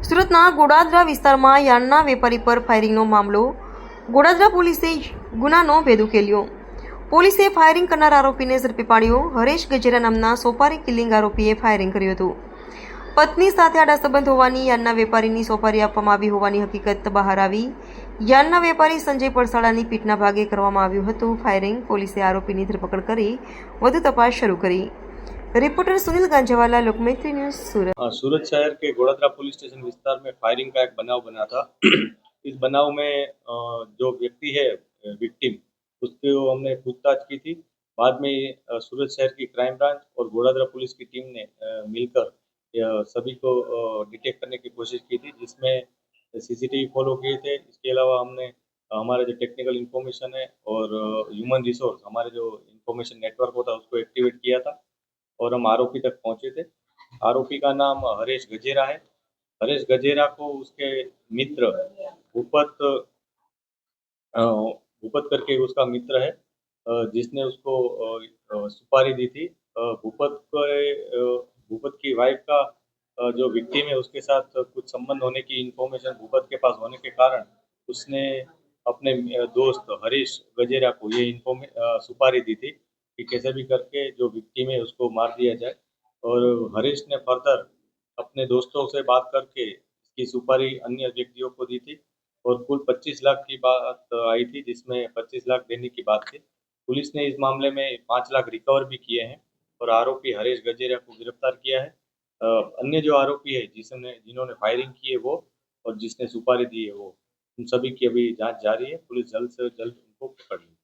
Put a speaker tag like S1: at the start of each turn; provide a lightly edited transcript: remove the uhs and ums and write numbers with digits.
S1: સુરતના ગોડાદરા વિસ્તારમાં યાર્ડના વેપારી પર ફાયરિંગનો મામલો. ગોડાદરા પોલીસે ગુનાનો ભેદ ઉકેલ્યો. પોલીસે ફાયરિંગ કરનાર આરોપીને ઝડપી પાડ્યો. હરેશ ગજેરા નામના સોપારી કિલિંગ આરોપીએ ફાયરિંગ કર્યું હતું. પત્ની સાથે આડા સંબંધ હોવાની યાર્ડના વેપારીની સોપારી આપવામાં આવી હોવાની હકીકત બહાર આવી. યાર્ડના વેપારી સંજય પડસાળાની પીઠના ભાગે કરવામાં આવ્યું હતું ફાયરિંગ. પોલીસે આરોપીની ધરપકડ કરી વધુ તપાસ શરૂ કરી. रिपोर्टर सुनील गांजावाला, लोकमैत्री न्यूज, सूरत।
S2: सूरत शहर के गोड़ादरा पुलिस स्टेशन विस्तार में फायरिंग का एक बनाव बना था। इस बनाव में जो व्यक्ति है विक्टिम, उसको हमने पूछताछ की थी। बाद में सूरत शहर की क्राइम ब्रांच और गोड़ादरा पुलिस की टीम ने मिलकर सभी को डिटेक्ट करने की कोशिश की थी, जिसमें सीसीटीवी फॉलो किए थे। इसके अलावा हमने हमारा जो टेक्निकल इन्फॉर्मेशन है और ह्यूमन रिसोर्स, हमारे जो इन्फॉर्मेशन नेटवर्क होता है, उसको एक्टिवेट किया था और हम आरोपी तक पहुंचे थे। आरोपी का नाम हरेश गजेरा है। हरेश गजेरा को उसके मित्र भूपत करके उसका मित्र है, जिसने उसको सुपारी दी थी। भूपत की वाइफ का जो विक्टिम है, उसके साथ कुछ संबंध होने की इन्फॉर्मेशन भूपत के पास होने के कारण उसने अपने दोस्त हरीश गजेरा को ये सुपारी दी थी कि कैसे भी करके जो विक्टिम है उसको मार दिया जाए। और हरीश ने फर्दर अपने दोस्तों से बात करके इसकी सुपारी अन्य व्यक्तियों को दी थी और कुल 25 लाख की बात आई थी, जिसमें 25 लाख देने की बात थी। पुलिस ने इस मामले में 5 लाख रिकवर भी किए हैं और आरोपी हरीश गजेरा को गिरफ्तार किया है। अन्य जो आरोपी है जिन्होंने फायरिंग की है वो, और जिसने सुपारी दी है वो, उन सभी की अभी जांच जारी है। पुलिस जल्द से जल्द उनको पकड़ लेगी।